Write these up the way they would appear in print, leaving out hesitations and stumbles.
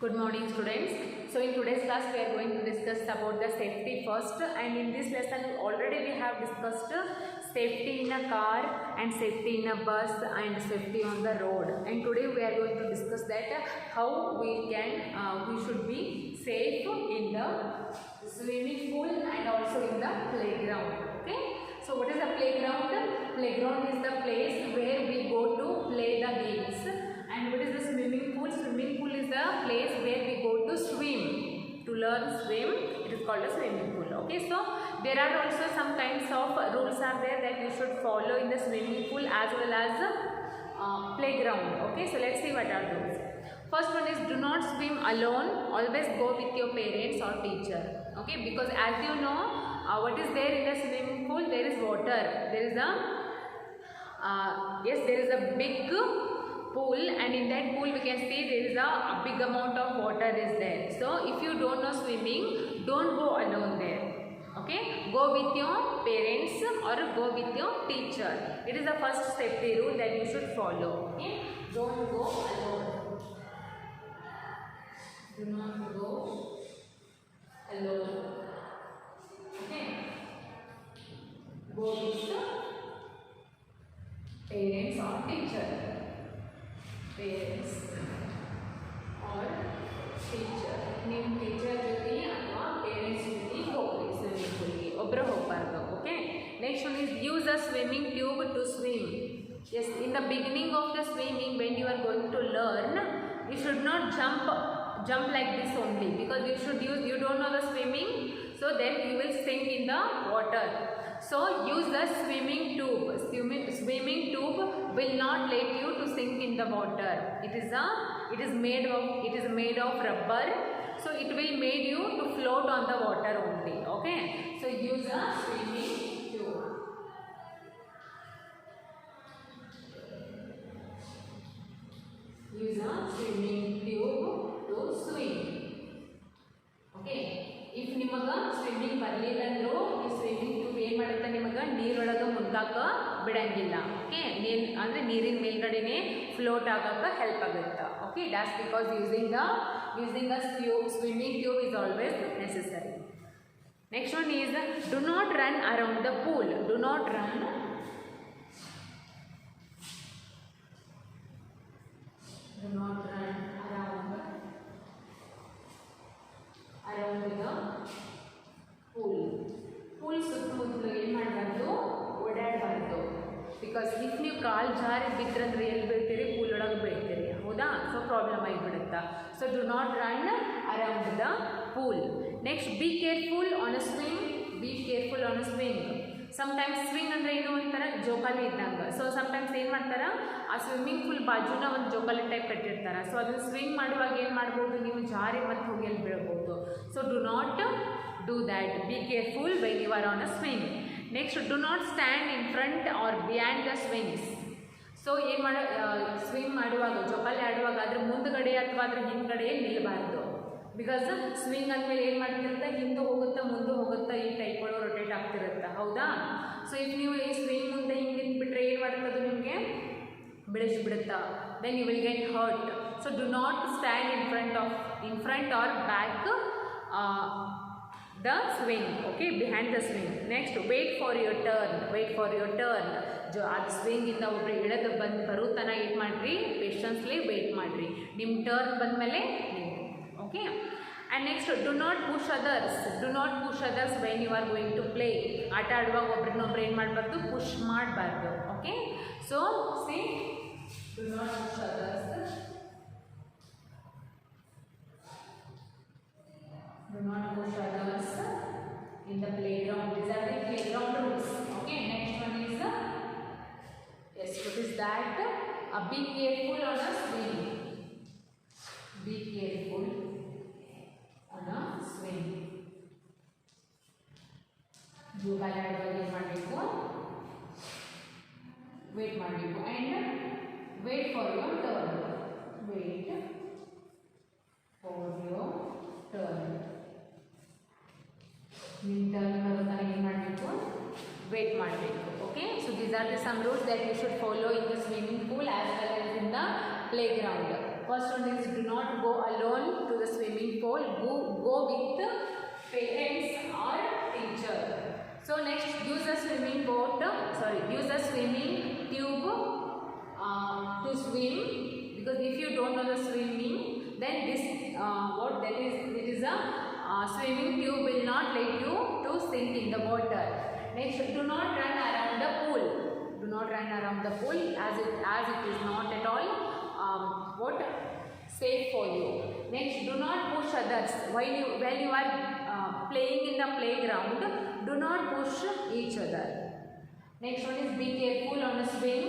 Good morning students. So in today's class we are going to discuss about the safety first, and in this lesson already we have discussed safety in a car and safety in a bus and safety on the road, and today we are going to discuss that how we should be safe in the swimming pool and also in the playground. Okay, so what is the playground? Playground is the place where we go to play the games. And what is the swimming pool? Swimming pool is the place where we go to swim. To learn swim, it is called a swimming pool. Okay, so there are also some kinds of rules are there that you should follow in the swimming pool as well as playground. Okay, so let's see what are those. First one is do not swim alone. Always go with your parents or teacher. Okay, because as you know, what is there in the swimming pool? There is water. There is there is a big pool, and in that pool we can see there is a big amount of water is there. So if you don't know swimming, don't go alone there. Okay, go with your parents or go with your teacher. It is the first safety rule that you should follow. Okay, don't go alone. Do not go alone. Okay, go with parents or teacher. Parents or teacher. ನಿಮ್ಮ teacher ಜೊತೆ ಅಥವಾ parents ಜೊತೆ ಹೋಗ್ರಿ swimming ಪೂಲ್ಗೆ, ಒಬ್ಬರು ಹೋಗಬಾರ್ದು. Okay, next one is use a swimming tube to swim. Yes, in the beginning of the swimming, when you are going to learn, you should not jump like this only, because you don't know the swimming, so then you will sink in the water. So use the swimming tube. Swimming tube will not let you to sink in the water. It is made of rubber, so it will make you to float on the water only. Okay, so use a swimming tube. Use a swimming tube to swim. Okay, if ನಿಮಗೆ swimming ಬರಲಿಲ್ಲ ಅಂದರೂ ಈ swimming tube ಏನು ಮಾಡುತ್ತೆ, ನಿಮಗೆ ನೀರೊಳಗೆ ಮುನ್ಗಾಕ ಬಿಡಂಗಿಲ್ಲ. Okay, ನೀರಿನ ಮೇಲ್ಗಡೆನೇ float ಆಗಕ್ಕೆ ಹೆಲ್ಪ್ ಆಗುತ್ತೆ. Okay, that's because using a swimming tube is always necessary. Next one is do not run around the pool. Do not run around the pool. Pool ಸುತ್ತಮುತ್ತಲು ಏನು ಮಾಡಬಾರ್ದು, ಓಡಾಡಬಾರ್ದು. ಬಿಕಾಸ್ ಇಫ್ ನೀವು ಕಾಲು ಜಾರಿ ಬಿದ್ರಂದ್ರೆ ಎಲ್ಲಿ ಬೀಳ್ತೀರಿ, pool ಒಳಗೆ ಬೀಳ್ತೀರಿ. ಹೌದಾ, ಸೊ ಪ್ರಾಬ್ಲಮ್ ಆಗಿಬಿಡುತ್ತಾ. So do not run around the pool. Next be careful on a swing. Be careful on a swing. Sometimes swing ಅಂದರೆ ಏನು ಅಂತಾರೆ, ಜೋಕಾಲಿ ಇದ್ದಂಗೆ. ಸೊ ಸಮ್ಟೈಮ್ಸ್ ಏನು ಮಾಡ್ತಾರೆ, ಆ ಸ್ವಿಮ್ಮಿಂಗ್ ಪೂಲ್ ಬಾಜುನ ಒಂದು ಜೋಕಾಲಿ ಟೈಪ್ ಕಟ್ಟಿರ್ತಾರೆ. ಸೊ ಅದನ್ನು ಸ್ವಿಂಗ್ ಮಾಡುವಾಗ ಏನು ಮಾಡ್ಬೋದು, ನೀವು ಜಾರಿ ಮತ್ತು ಹೋಗಿ ಎಲ್ಲಿ ಬೀಳ್ಬೋದು. So do not do that. Be careful when you are on a swing. Next do not stand in front or behind the swings. So ಏನು ಸ್ವಿಂಗ್ ಮಾಡುವಾಗ, ಜೋಕಾಲಿ ಆಡುವಾಗ ಅದ್ರ ಮುಂದ್ಗಡೆ ಅಥವಾ ಅದ್ರ ಹಿಂದ್ಗಡೆ ನಿಲ್ಲಬಾರ್ದು. ಬಿಕಾಸ್ ಸ್ವಿಂಗ್ ಅಂದಮೇಲೆ ಏನು ಮಾಡ್ತಿರುತ್ತೆ, ಹಿಂದೆ ಹೋಗುತ್ತಾ ಮುಂದೆ ಹೋಗುತ್ತಾ ಈ ಟೈಪ್ ಒಳಗೆ ರೊಟೇಟ್ ಆಗ್ತಿರುತ್ತೆ. ಹೌದಾ, ಸೊ ಇಫ್ ನೀವು ಈ ಸ್ವಿಂಗ್ ಮುಂದೆ ಹಿಂಗೆ ನಿಂತ್ಬಿಟ್ರೆ ಏನು ಮಾಡ್ತದೆ, ನಿಮಗೆ ಬಿಡಿಸ್ಬಿಡುತ್ತಾ. Then you will get hurt. So do not stand in front or back the swing. Okay, behind the swing. Next, wait for your turn. ಅದು ಸ್ವಿಂಗ್ ಇಂದ ಒಬ್ಬರು ಇಳಿದು ಬರೋ ತನಕ ಏನು ಮಾಡಿರಿ, ಪೇಷನ್ಸ್ಲಿ ವೇಟ್ ಮಾಡಿರಿ. ನಿಮ್ಮ ಟರ್ನ್ ಬಂದಮೇಲೆ ನೀವು. Okay, and next do not push others when you are going to play. ಆಟ ಆಡುವಾಗ ಒಬ್ರನ್ನೊಬ್ರು ಏನು ಮಾಡಬಾರ್ದು, ಪುಷ್ ಮಾಡಬಾರ್ದು. Okay, so see do not push others. Do not push others in the playground. These are the playground rules. Okay, next one is what is that? Be careful on a swing. Be careful on a swing. ಜೋಕಾಲಿ ಆಡುವಾಗ ಏನು ಮಾಡಬೇಕು, wait ಮಾಡಬೇಕು. And wait for your turn. Wait for your turn. ನಿಮ್ಮ turn ಬರೋ ತನಕ ಏನು ಮಾಡಬೇಕು, ವೇಟ್ ಮಾಡಬೇಕು. Okay, so these are the some rules that you should follow in the swimming pool as well as in the playground. First one is do not go alone to the swimming pool. Go with parents or teacher. So next, use a swimming boat. Use a swimming tube to swim. Because if you don't know the swimming, then this it is a swimming tube will not let you to sink in the water. Next, do not run around the pool. Do not run around the pool as it is not at all safe for you. Next, do not push others while you are playing in the playground. Do not push each other. Next one is be careful on a swing.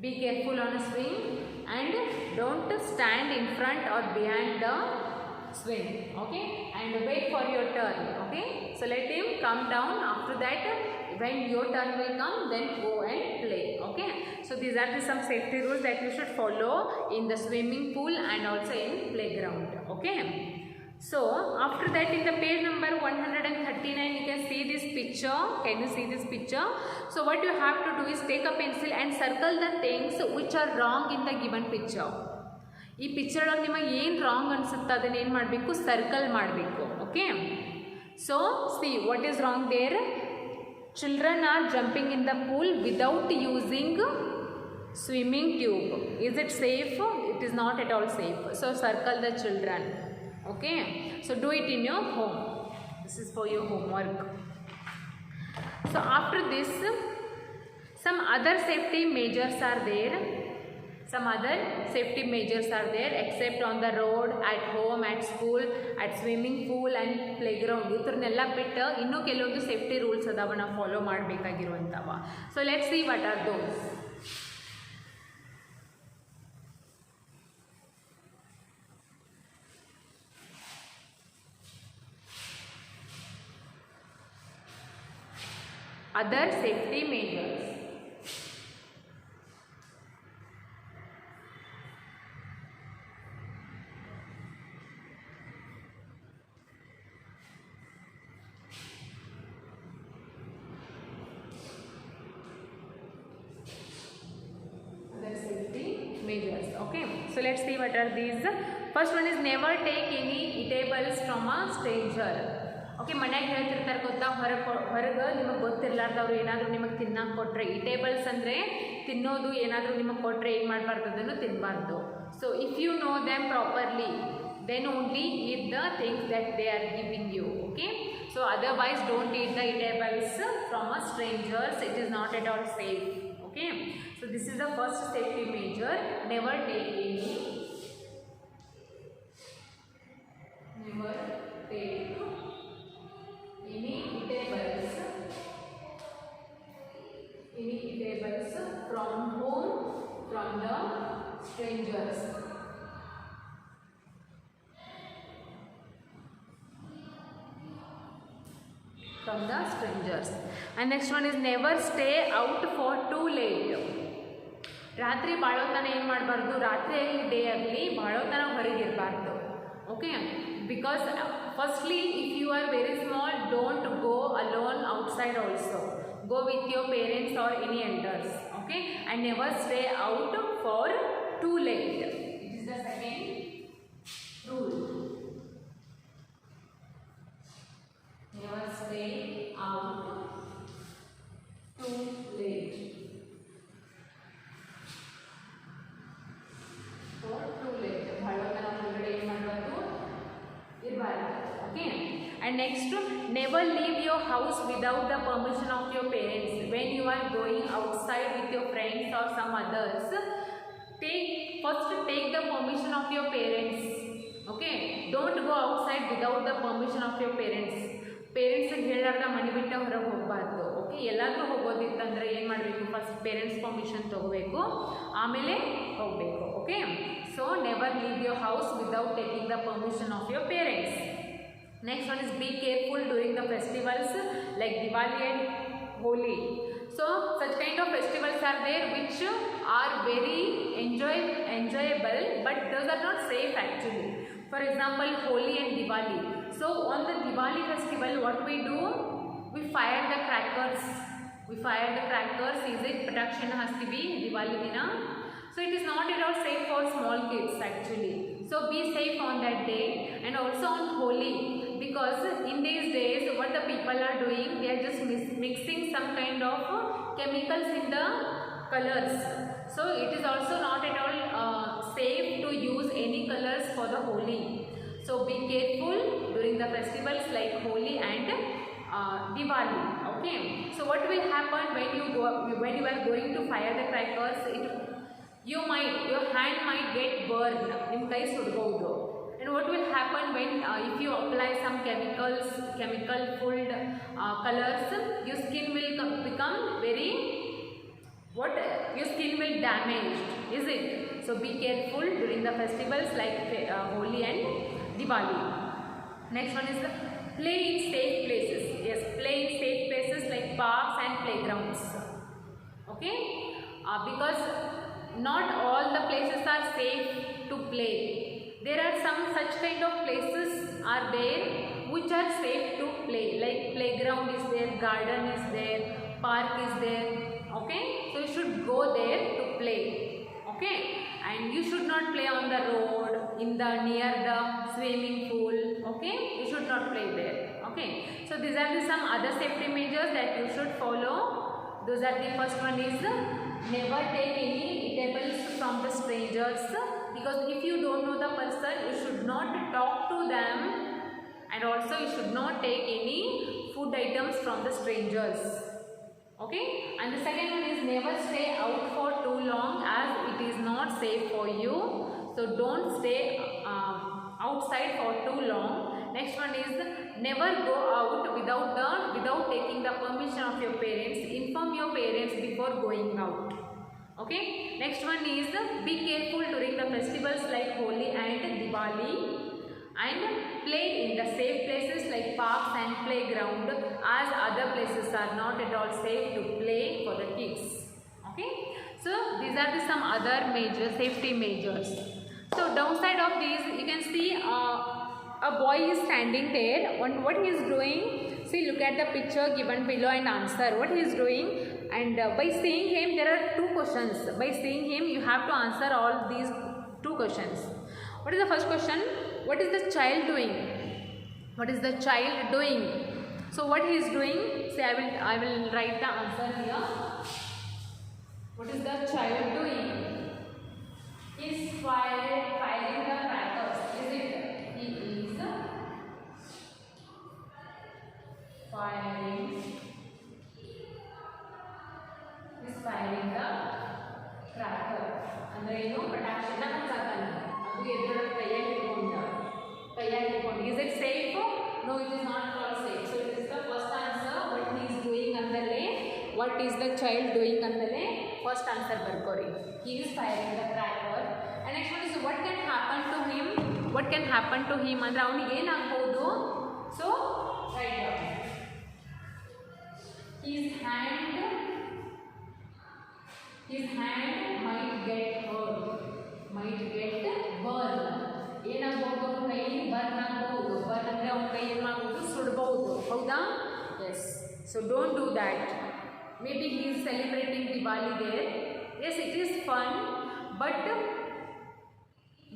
Be careful on a swing and don't stand in front or behind the swing. Okay, and wait for your turn. Okay, so let him come down. After that, when your turn will come, then go and play. Okay, so these are some safety rules that you should follow in the swimming pool and also in playground. Okay. So after that, in the page number 139, you can see this picture. Can you see this picture? So what you have to do is take a pencil and circle the things which are wrong in the given picture. ಈ picture ಒಳಗೆ ನಿಮಗೆ ಏನು wrong ಅನ್ಸುತ್ತೆ ಅದನ್ನ ಏನು ಮಾಡಬೇಕು, circle ಮಾಡಬೇಕು. Okay, so see what is wrong there. Children are jumping in the pool without using swimming tube. Is it safe? It is not at all safe. So circle the children. Okay, so do it in your home. This is for your homework. So after this, some other safety measures are there. Some other safety measures are there except on the road, at home, at school, at swimming pool and playground. ಇದ್ರನ್ನೆಲ್ಲ ಬಿಟ್ಟು ಇನ್ನೂ ಕೆಲವೊಂದು safety rules ಅದಾವ ನಾವು follow ಮಾಡಬೇಕಾಗಿರುವಂಥವ. So let's see what are those. Other safety measures. Measures. Okay, so let's see what are these. First one is never take any eatables from a stranger. Okay, ಮನೆಯಾಗ ಹೇಳ್ತಿರ್ತಾರೆ ಗೊತ್ತಾ, ಹೊರಗೆ ನಿಮಗೆ ಗೊತ್ತಿರಲಾರ್ದವ್ರು ಏನಾದರೂ ನಿಮಗೆ ತಿನ್ನಕ್ಕೆ ಕೊಟ್ಟರೆ, ಈಟೇಬಲ್ಸ್ ಅಂದರೆ ತಿನ್ನೋದು, ಏನಾದರೂ ನಿಮಗೆ ಕೊಟ್ಟರೆ ಏನು ಮಾಡಬಾರ್ದು, ಅದನ್ನು ತಿನ್ನಬಾರ್ದು. So if you know them properly, then only eat the things that they are giving you. Okay, so otherwise don't eat the eatables from a strangers. It is not at all safe. Okay, so this is the first safety measure. Never take any eatables from home, from the strangers. From the strangers. And next one is never stay out for too late. ರಾತ್ರಿ ಬಾಳೋತನ ಏನು ಮಾಡಬಾರ್ದು, ರಾತ್ರಿ ಆಗಲಿ day ಆಗಲಿ ಬಾಳೋತನ ಹೊರಗೆ ಇರಬಾರ್ದು. Okay, because firstly if you are very small, don't go alone outside also. Go with your parents or any elders. Okay, and never stay out for too late. It is the second rule. Never stay out too late. For too late. ಬಹಳೋತನ ಹೊರಗಡೆ ಏನು ಮಾಡಬಾರ್ದು, ಇರಬಾರ್ದು. Okay. And next, never leave your house without the permission of your parents. When you are going outside with your friends or some others, first take the permission of your parents. Okay, don't go outside without the permission of your parents. Parents ಹೇಳಾರ್ದ ಮನೆ ಬಿಟ್ಟು ಹೊರಗೆ ಹೋಗಬಾರ್ದು. Okay, ಎಲ್ಲಾದರೂ ಹೋಗೋದಿತ್ತಂದ್ರೆ ಏನು ಮಾಡಬೇಕು, first parents permission ತಗೋಬೇಕು, ಆಮೇಲೆ ಹೋಗಬೇಕು. Okay, so never leave your house without taking the permission of your parents. Next one is be careful during the festivals like Diwali and Holi. So such kind of festivals are there which are very enjoyable, but those are not safe actually. For example, Holi and Diwali. So on the Diwali festival, what we do? We fire the crackers. Is it production has to be Diwali dina? So it is not at all safe for small kids actually. So be safe on that day, and also on Holi, because in these days what the people are doing, they are just mixing some kind of chemicals in the colors. So it is also not at all safe to use any colors for the Holi. So be careful during the festivals like Holi and Diwali. Okay. So what will happen when you are going to fire the crackers? Your hand might get burned. In case and what will happen when if you apply some chemical filled colors, your skin will become your skin will damaged, is it? So be careful during the festivals like Holi and Diwali. Next one is the play in safe places. Yes, play in safe places like parks and playgrounds. Okay, because not all the places are safe to play. There are some such kind of places are there which are safe to play, like playground is there, garden is there, park is there. Okay, so you should go there to play. Okay, and you should not play on the road, near the swimming pool. Okay, you should not play there. Okay, so these are some other safety measures that you should follow. Those are the first one is never take any eatables from the strangers, because if you don't know the person, you should not talk to them, and also you should not take any food items from the strangers. Okay, and the second one is never stay out for too long, as it is not safe for you. So don't stay outside for too long. Next one is never go out without taking the permission of your parents. Inform your parents before going out. Okay. Next one is be careful during the festivals like Holi and Diwali, and play in the safe places like parks and playground, as other places are not at all safe to play for the kids. Okay. So these are some other major safety measures. So downside of these, you can see a boy is standing there. What he is doing? See, look at the picture given below and answer what he is doing. And by seeing him, there are two questions. By seeing him, you have to answer all these two questions. What is the first question? What is the child doing? What is the child doing? So what he is doing? Say, I will write the answer here. What is the child doing? He is firing the crackers. Is it? He is firing the cracker. Andre ಏನು ಪಟಾಕ್ಷಿ ಹಂಚತಾನೆ ಅದು ಎದುರು ಕೈಯಾಗಿ ಇಟ್ಕೊಂಡು. Is it safe? No, it is not all safe. So it is the first answer. What he is doing andale, what is the child doing andale, first answer ಬರ್ಕೋರಿ. He is firing the cracker. And next one is what can happen to him? What can happen to him ಅಂದ್ರೆ ಅವನಿಗೆ ಏನಾಗಬಹುದು? So write down. His hand might get hurt, might get burned. ಏನಾಗಬಹುದು? ಕೈ burn ಆಗಬಹುದು. Burn ಅಂದ್ರೆ ಅವನ ಕೈ ಏನಾಗಬಹುದು? ಸುಡಬಹುದು. ಹೌದಾ? Yes. So don't do that. Maybe he is celebrating Diwali there. Yes, it is fun, but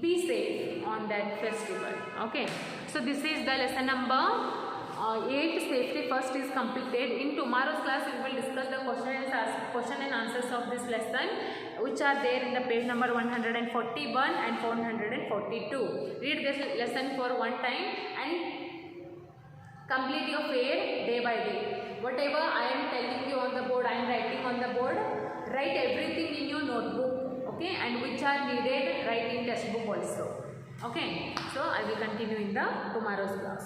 be safe on that festival. Okay. So this is the lesson number 8, safety first is completed. In tomorrow's class we will discuss the question and answers of this lesson, which are there in the page number 141 and 442. Read this lesson for one time and complete your fair day by day. Whatever I am telling you on the board, I am writing on the board. Write everything in your notebook. Okay, and which are needed, write in textbook also. Okay, so I will continue in the tomorrow's class.